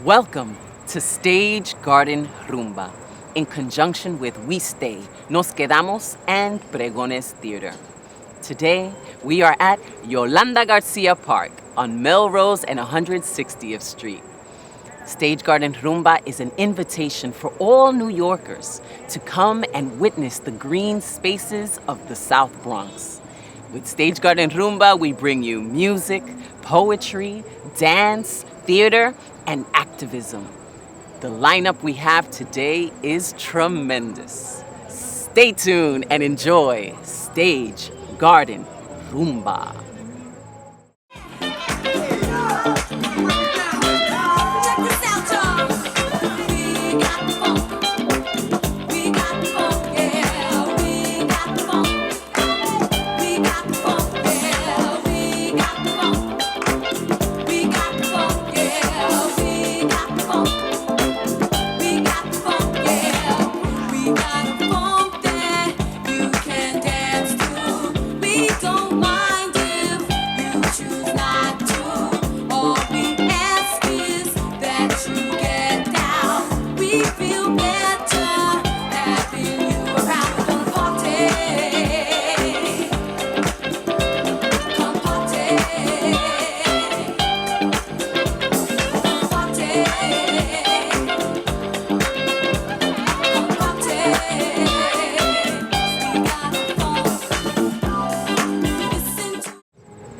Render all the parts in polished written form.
Welcome to Stage Garden Rumba, in conjunction with We Stay, Nos Quedamos, and Pregones Theater. Today, we are at Yolanda García Park on Melrose and 160th Street. Stage Garden Rumba is an invitation for all New Yorkers to come and witness the green spaces of the South Bronx. With Stage Garden Rumba, we bring you music, poetry, dance, theater, and activism. The lineup we have today is tremendous. Stay tuned and enjoy Stage Garden Rumba.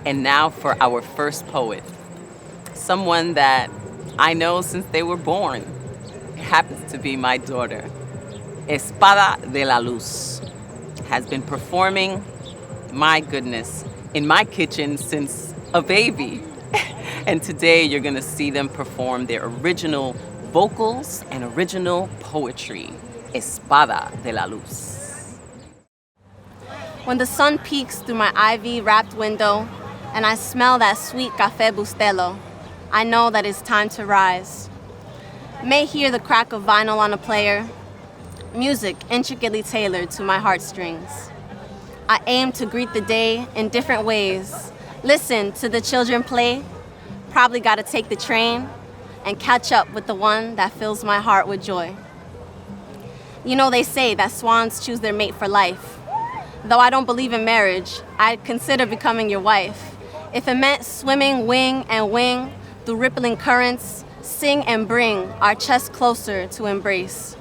And now for our first poet, someone that I know since they were born. It happens to be my daughter. Espada de la Luz has been performing, my goodness, in my kitchen since a baby. And today you're gonna see them perform their original vocals and original poetry. Espada de la Luz. When the sun peeks through my ivy-wrapped window and I smell that sweet café bustelo, I know that it's time to rise. May hear the crack of vinyl on a player, music intricately tailored to my heartstrings. I aim to greet the day in different ways. Listen to the children play, probably gotta take the train, and catch up with the one that fills my heart with joy. You know, they say that swans choose their mate for life. Though I don't believe in marriage, I'd consider becoming your wife. If it meant swimming wing and wing through rippling currents, sing and bring our chests closer to embrace.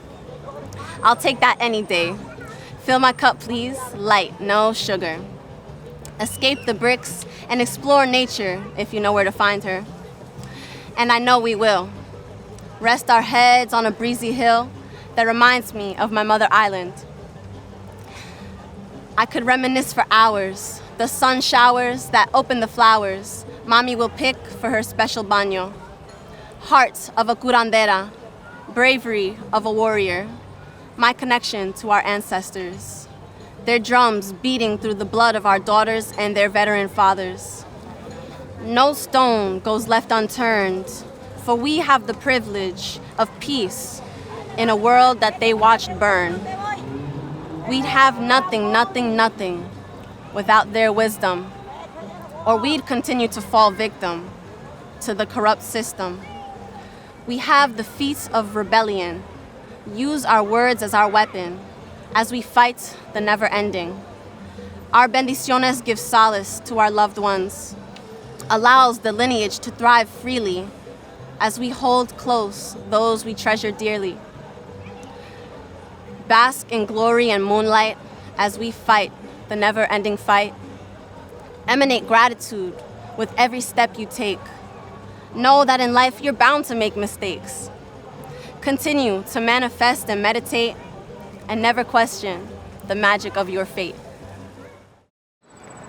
I'll take that any day. Fill my cup, please, light, no sugar. Escape the bricks and explore nature if you know where to find her. And I know we will. Rest our heads on a breezy hill that reminds me of my mother island. I could reminisce for hours. The sun showers that open the flowers Mommy will pick for her special baño. Heart of a curandera, bravery of a warrior, my connection to our ancestors. Their drums beating through the blood of our daughters and their veteran fathers. No stone goes left unturned, for we have the privilege of peace in a world that they watched burn. We'd have nothing, nothing, nothing without their wisdom, or we'd continue to fall victim to the corrupt system. We have the feet of rebellion. Use our words as our weapon as we fight the never-ending. Our bendiciones give solace to our loved ones, allows the lineage to thrive freely as we hold close those we treasure dearly. Bask in glory and moonlight as we fight the never-ending fight. Emanate gratitude with every step you take. Know that in life you're bound to make mistakes. Continue to manifest and meditate and never question the magic of your fate.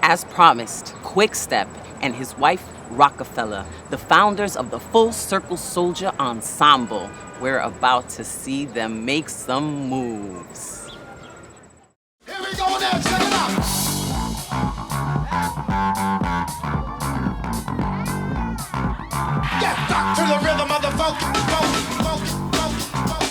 As promised, Quickstep and his wife Rokafella, the founders of the Full Circle Soldier Ensemble, we're about to see them make some moves. Here we go now, check it out. Get back to the rhythm of the funk, funk, funk, funk, funk.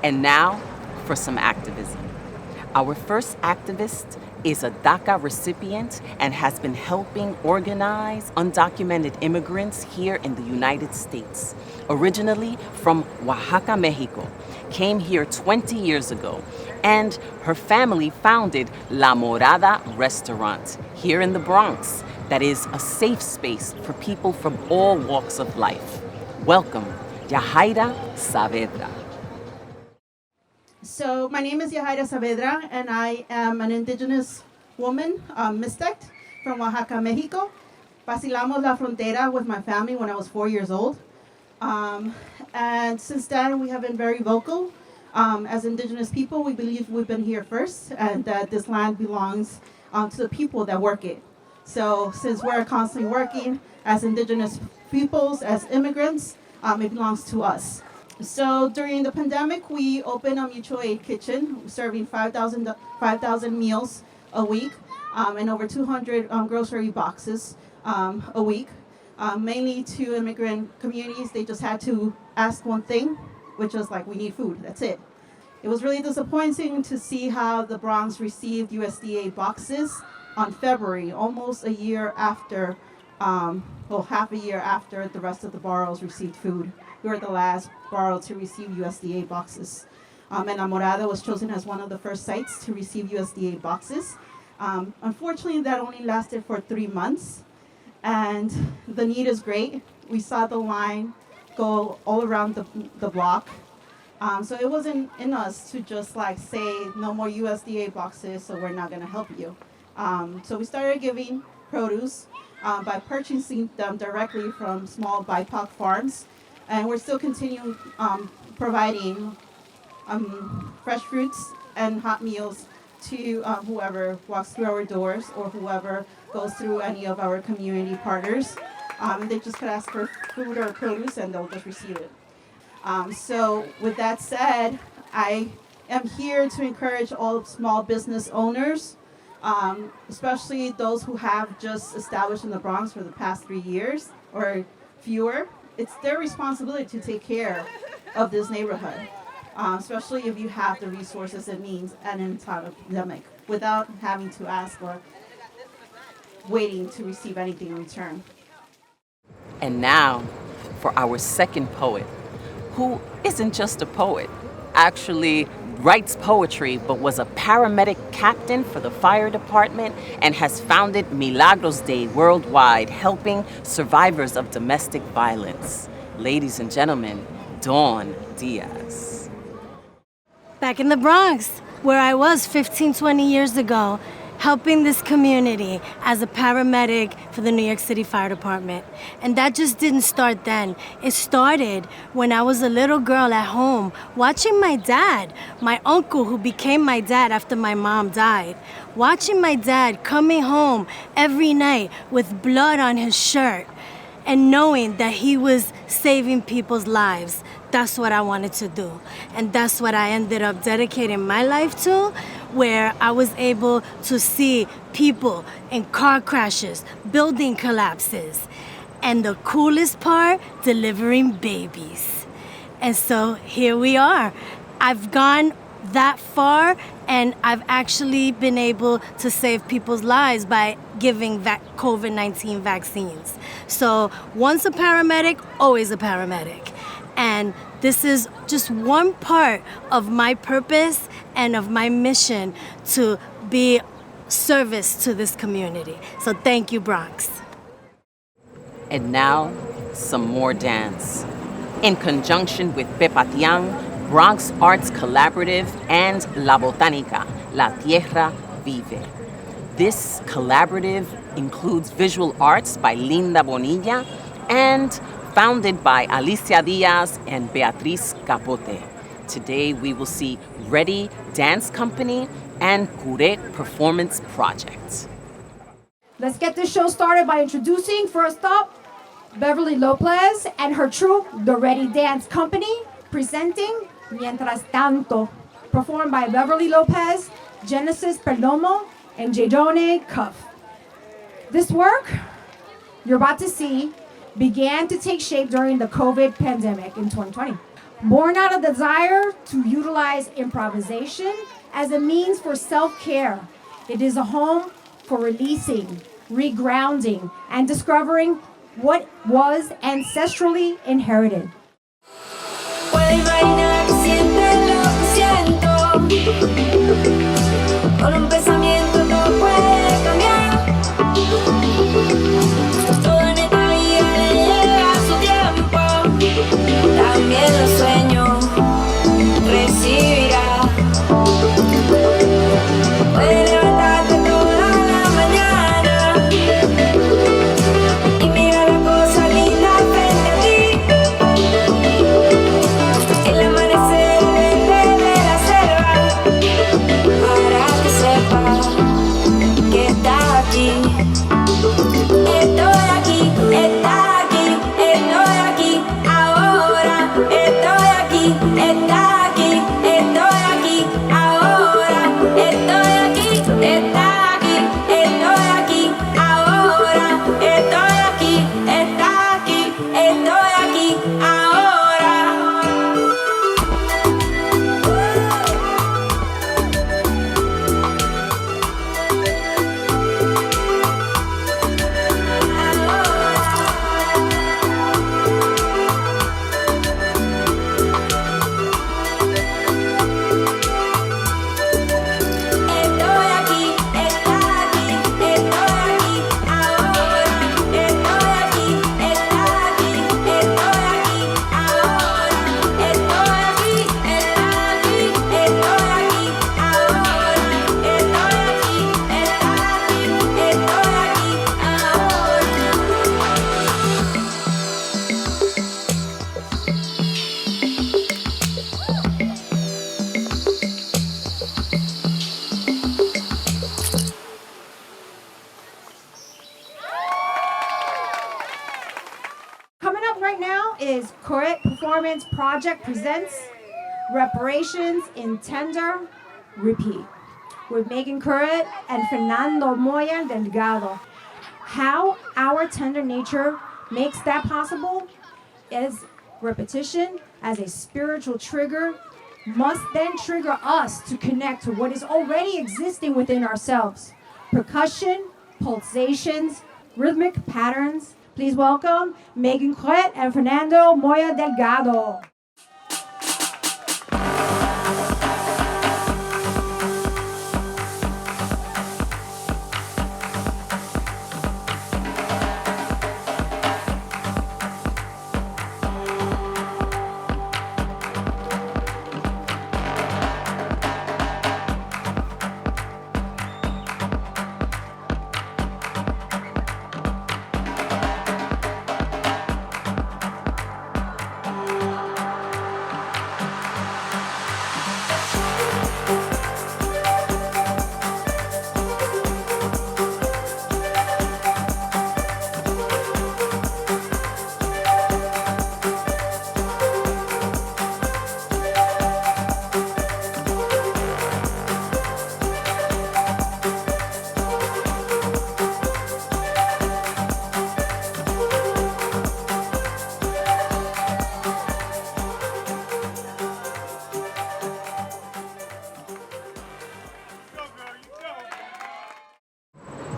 And now for some activism. Our first activist is a DACA recipient and has been helping organize undocumented immigrants here in the United States. Originally from Oaxaca, Mexico, came here 20 years ago, and her family founded La Morada restaurant here in the Bronx that is a safe space for people from all walks of life. Welcome, Yajaira Saavedra. So my name is Yajaira Saavedra, and I am an indigenous woman, Mixtec, from Oaxaca, Mexico. Vacilamos la frontera with my family when I was 4 years old. And since then, we have been very vocal. As indigenous people, we believe we've been here first, and that this land belongs to the people that work it. So since we're constantly working as indigenous peoples, as immigrants, it belongs to us. So during the pandemic, we opened a mutual aid kitchen, serving 5,000 meals a week, and over 200 grocery boxes a week, mainly to immigrant communities. They just had to ask one thing, which was like, we need food, that's it. It was really disappointing to see how the Bronx received USDA boxes on February, almost a year after, half a year after the rest of the boroughs received food. We were the last borough to receive USDA boxes. And La Morada was chosen as one of the first sites to receive USDA boxes. Unfortunately, that only lasted for 3 months. And the need is great. We saw the line go all around the block. So it wasn't in us to just like say, no more USDA boxes, so we're not gonna help you. So we started giving produce by purchasing them directly from small BIPOC farms. And we're still continuing providing fresh fruits and hot meals to whoever walks through our doors or whoever goes through any of our community partners. They just could ask for food or produce and they'll just receive it. So with that said, I am here to encourage all small business owners, especially those who have just established in the Bronx for the past 3 years or fewer. It's their responsibility to take care of this neighborhood. especially if you have the resources and means and in time of pandemic, without having to ask or waiting to receive anything in return. And now for our second poet, who isn't just a poet, actually writes poetry, but was a paramedic captain for the fire department and has founded Milagros Day worldwide, helping survivors of domestic violence. Ladies and gentlemen, Dawn Díaz. Back in the Bronx, where I was 15, 20 years ago, helping this community as a paramedic for the New York City Fire Department. And that just didn't start then. It started when I was a little girl at home watching my dad, my uncle who became my dad after my mom died, watching my dad coming home every night with blood on his shirt and knowing that he was saving people's lives. That's what I wanted to do. And that's what I ended up dedicating my life to, where I was able to see people in car crashes, building collapses, and the coolest part, delivering babies. And so here we are. I've gone that far, and I've actually been able to save people's lives by giving COVID-19 vaccines. So once a paramedic, always a paramedic. And this is just one part of my purpose and of my mission to be service to this community. So thank you, Bronx. And now, some more dance. In conjunction with Pepatian, Bronx Arts Collaborative, and La Botánica, La Tierra Vive. This collaborative includes visual arts by Leenda Bonilla and founded by Alicia Díaz and Beatriz Capote. Today we will see REDi Dance Company and Curet Performance Project. Let's get this show started by introducing, first up, Beverly Lopez and her troupe, the REDi Dance Company, presenting Mientras Tanto, performed by Beverly Lopez, Genesis Perdomo, and Jerome Cuff. This work you're about to see began to take shape during the COVID pandemic in 2020. Born out of the desire to utilize improvisation as a means for self-care, it is a home for releasing, regrounding, and discovering what was ancestrally inherited. Puede imaginar que siente lo que siento. Con un pensamiento todo puede cambiar. Todo en esta vida le llega a su tiempo. También los sueños recibirá. Puede levantarte toda la mañana y mirar las cosas lindas frente a ti. El amanecer verde de la selva para que sepas que está aquí. Estoy aquí, está aquí, estoy aquí, ahora. Estoy aquí, está aquí, estoy aquí, ahora. Estoy aquí, está aquí, estoy aquí, ahora. Estoy aquí, está aquí, estoy aquí, ahora. Estoy aquí, está aquí, estoy aquí, ahora. Estoy aquí, está aquí, estoy aquí, ahora. Estoy aquí, está aquí, estoy aquí, ahora. Estoy aquí, está aquí, estoy aquí, Coming up right now is Curet Performance Project presents Reparations in Tender Repeat with Megan Curet and Fernando Moya Delgado. How our tender nature makes that possible is repetition as a spiritual trigger must then trigger us to connect to what is already existing within ourselves. Percussion, pulsations, rhythmic patterns. Please welcome Megan Curet and Fernando Moya Delgado.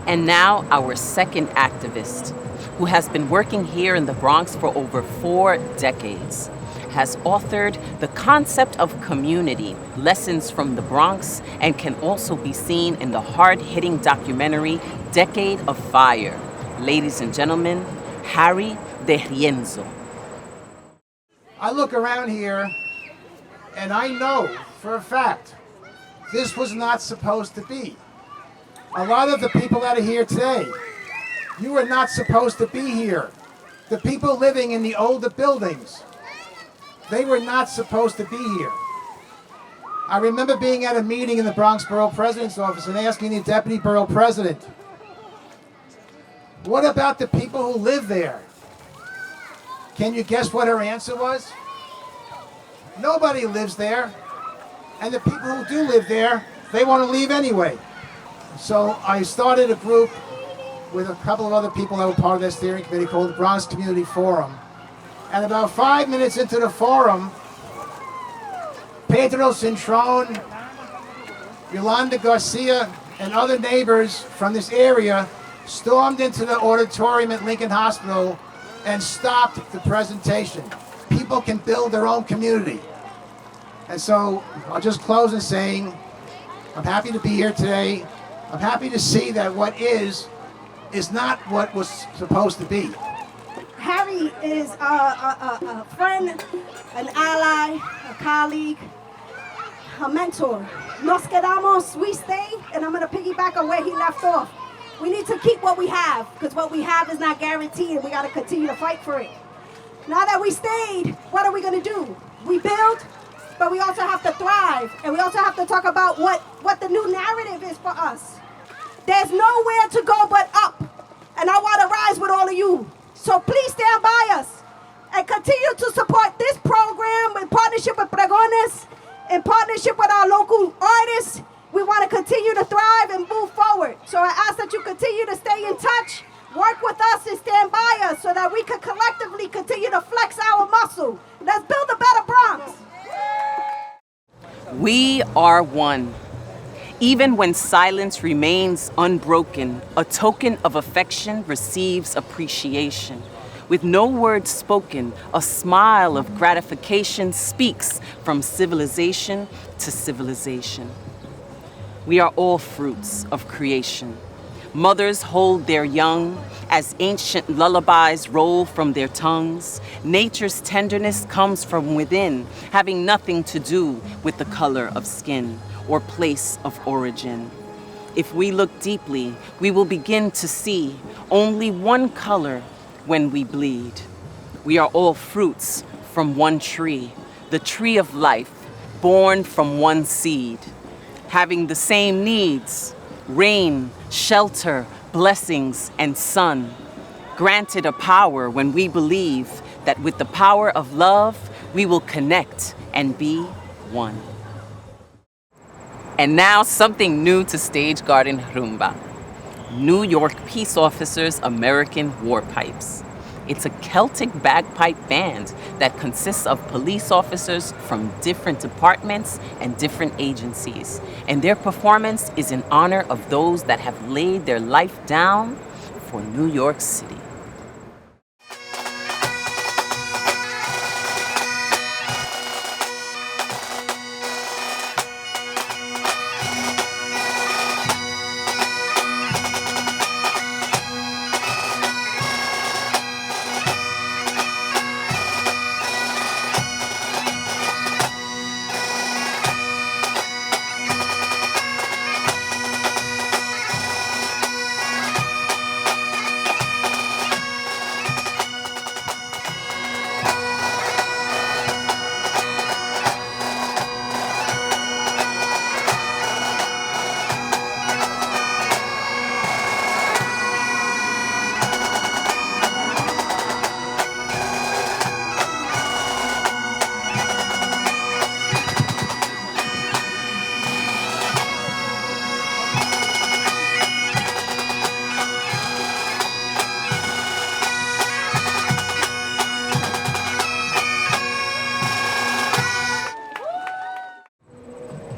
And now our second activist, who has been working here in the Bronx for over 4 decades, has authored The Concept of Community, Lessons from the Bronx, and can also be seen in the hard-hitting documentary Decade of Fire. Ladies and gentlemen, Harry DeRienzo. I look around here and I know for a fact this was not supposed to be. A lot of the people that are here today, you were not supposed to be here. The people living in the older buildings, they were not supposed to be here. I remember being at a meeting in the Bronx Borough President's office and asking the Deputy Borough President, what about the people who live there? Can you guess what her answer was? Nobody lives there. And the people who do live there, they want to leave anyway. So I started a group with a couple of other people that were part of that steering committee called the Bronx Community Forum. And about 5 minutes into the forum, Pedro Cintrón, Yolanda García, and other neighbors from this area stormed into the auditorium at Lincoln Hospital and stopped the presentation. People can build their own community. And so I'll just close in saying, I'm happy to be here today. I'm happy to see that what is not what was supposed to be. Harry is a friend, an ally, a colleague, a mentor. Nos quedamos, we stay, and I'm going to piggyback on where he left off. We need to keep what we have, because what we have is not guaranteed, and we got to continue to fight for it. Now that we stayed, what are we going to do? We build, but we also have to thrive, and we also have to talk about what the new narrative is for us. There's nowhere to go but up, and I want to rise with all of you. So please stand by us and continue to support this program in partnership with Pregones, in partnership with our local artists. We want to continue to thrive and move forward. So I ask that you continue to stay in touch, work with us and stand by us so that we can collectively continue to flex our muscle. Let's build a better Bronx. We are one. Even when silence remains unbroken, a token of affection receives appreciation. With no words spoken, a smile of gratification speaks from civilization to civilization. We are all fruits of creation. Mothers hold their young as ancient lullabies roll from their tongues. Nature's tenderness comes from within, having nothing to do with the color of skin or place of origin. If we look deeply, we will begin to see only one color when we bleed. We are all fruits from one tree, the tree of life, born from one seed, having the same needs: rain, shelter, blessings, and sun. Granted a power when we believe that with the power of love, we will connect and be one. And now something new to Stage Garden Rumba. New York Peace Officers American Warpipes. It's a Celtic bagpipe band that consists of police officers from different departments and different agencies. And their performance is in honor of those that have laid their life down for New York City.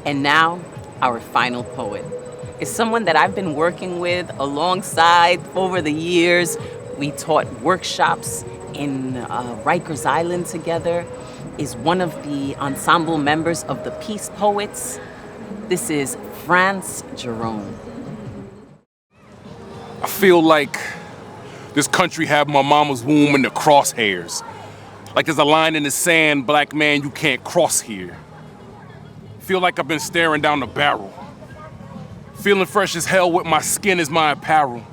And now, our final poet is someone that I've been working with alongside over the years. We taught workshops in Rikers Island together, is one of the ensemble members of the Peace Poets. This is Frantz Jerome. I feel like this country had my mama's womb in the crosshairs. Like there's a line in the sand, black man, you can't cross here. Feel like I've been staring down the barrel. Feeling fresh as hell with my skin as my apparel.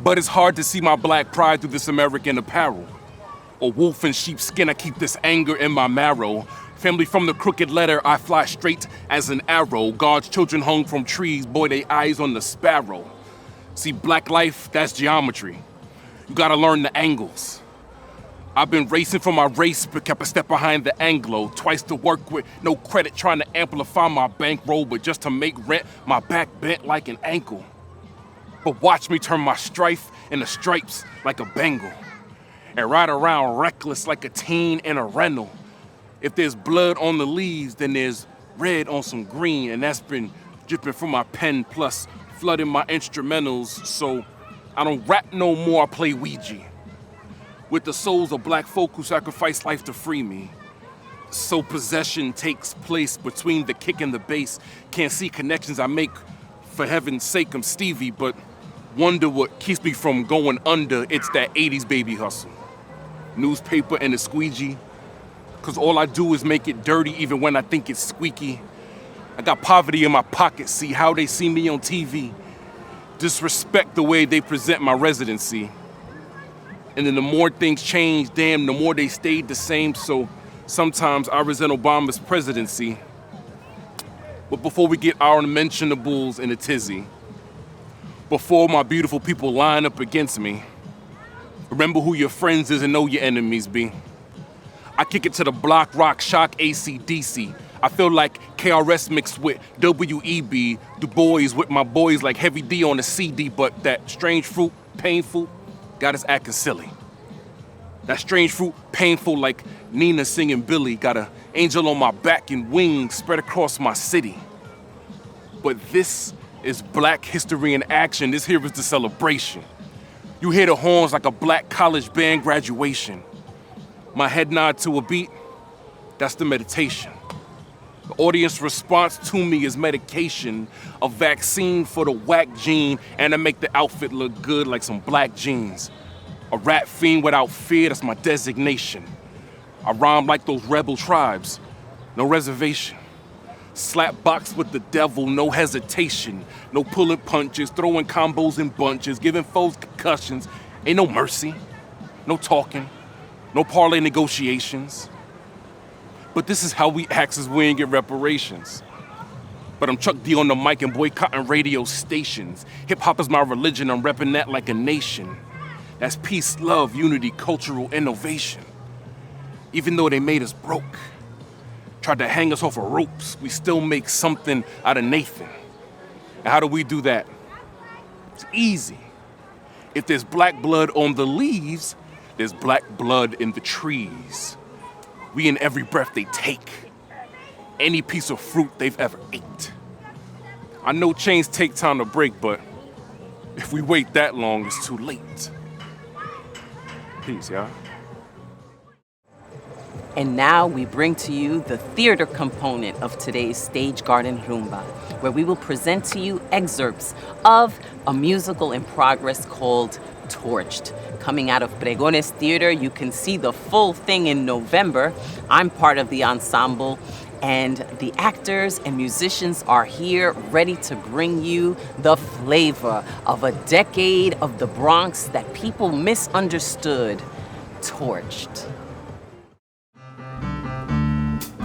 But it's hard to see my black pride through this American apparel. A wolf in sheepskin, I keep this anger in my marrow. Family from the crooked letter, I fly straight as an arrow. God's children hung from trees, boy, they eyes on the sparrow. See, black life, that's geometry. You gotta learn the angles. I've been racing for my race, but kept a step behind the Anglo. Twice to work with, no credit, trying to amplify my bankroll, but just to make rent, my back bent like an ankle. But watch me turn my strife into stripes like a Bengal, and ride around reckless like a teen in a rental. If there's blood on the leaves, then there's red on some green, and that's been dripping from my pen, plus flooding my instrumentals, so I don't rap no more, I play Ouija. With the souls of black folk who sacrifice life to free me. So possession takes place between the kick and the bass. Can't see connections I make, for heaven's sake, I'm Stevie, but wonder what keeps me from going under. It's that 80s baby hustle. Newspaper and a squeegee, cause all I do is make it dirty even when I think it's squeaky. I got poverty in my pocket, see how they see me on TV. Disrespect the way they present my residency. And then the more things change, damn, the more they stayed the same, so sometimes I resent Obama's presidency. But before we get our unmentionables in a tizzy, before my beautiful people line up against me, remember who your friends is and know your enemies be. I kick it to the block, rock, shock, AC/DC. I feel like KRS mixed with WEB, Du Bois with my boys like Heavy D on a CD, but that strange fruit, painful, got us acting silly. That strange fruit, painful like Nina singing Billy, got an angel on my back and wings spread across my city. But this is Black history in action. This here is the celebration. You hear the horns like a black college band graduation. My head nod to a beat, that's the meditation. The audience response to me is medication, a vaccine for the whack gene, and I make the outfit look good like some black jeans. A rap fiend without fear, that's my designation. I rhyme like those rebel tribes, no reservation. Slap box with the devil, no hesitation. No pulling punches, throwing combos in bunches, giving foes concussions. Ain't no mercy, no talking, no parlay negotiations. But this is how we act as we ain't get reparations. But I'm Chuck D on the mic and boycotting radio stations. Hip-hop is my religion, I'm repping that like a nation. That's peace, love, unity, cultural innovation. Even though they made us broke, tried to hang us off of ropes, we still make something out of Nathan. And how do we do that? It's easy. If there's black blood on the leaves, There's black blood in the trees. We in every breath they take. Any piece of fruit they've ever ate. I know chains take time to break, but if we wait that long, it's too late. Peace, y'all. And now we bring to you the theater component of today's Stage Garden Rumba, where we will present to you excerpts of a musical in progress called Torched. Coming out of Pregones Theater, you can see the full thing in November. I'm part of the ensemble, and the actors and musicians are here ready to bring you the flavor of a decade of the Bronx that people misunderstood. Torched.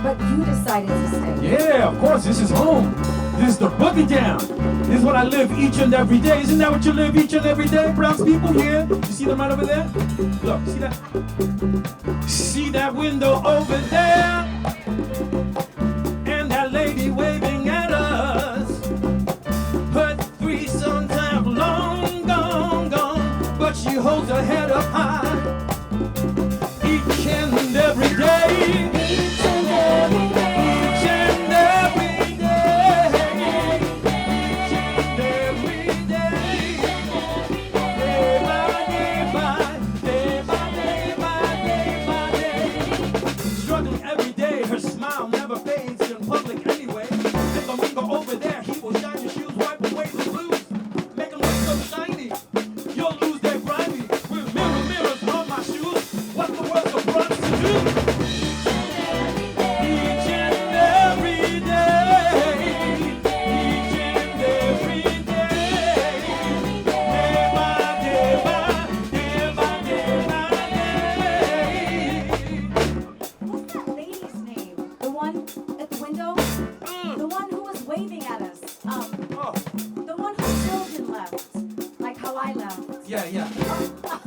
But you decided to stay. Yeah, of course, this is home. This is the boogie down. This is what I live each and every day. Isn't that what you live each and every day, Bronx people? Yeah? You see them right over there? Look, see that? See that window over there? And that lady waving at us. Her threesomes have long gone, but she holds her head up high. Each and every day.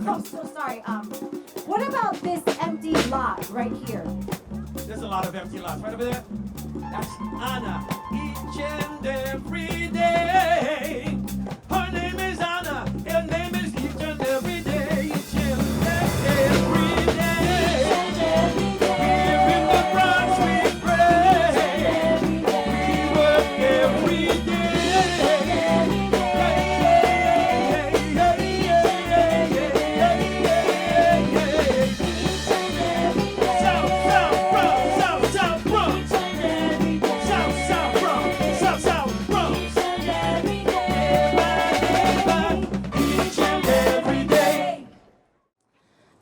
I'm so sorry. What about this empty lot right here? There's a lot of empty lots right over there. That's Anna. Each and every day. Her name is Anna. Her name is each and every day. Each and every day. Here in the Bronx we pray. We work every day.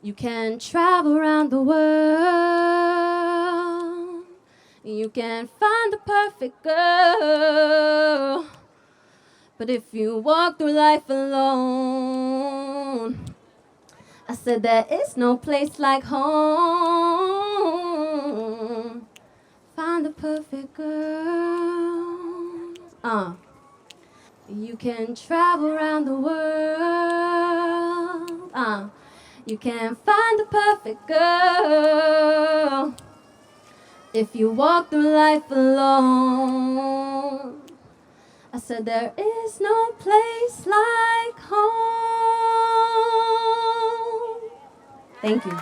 You can travel around the world. You can find the perfect girl. But if you walk through life alone, I said there is no place like home. Find the perfect girl. You can travel around the world. You can find the perfect girl if you walk through life alone. I said there is no place like home. Thank you.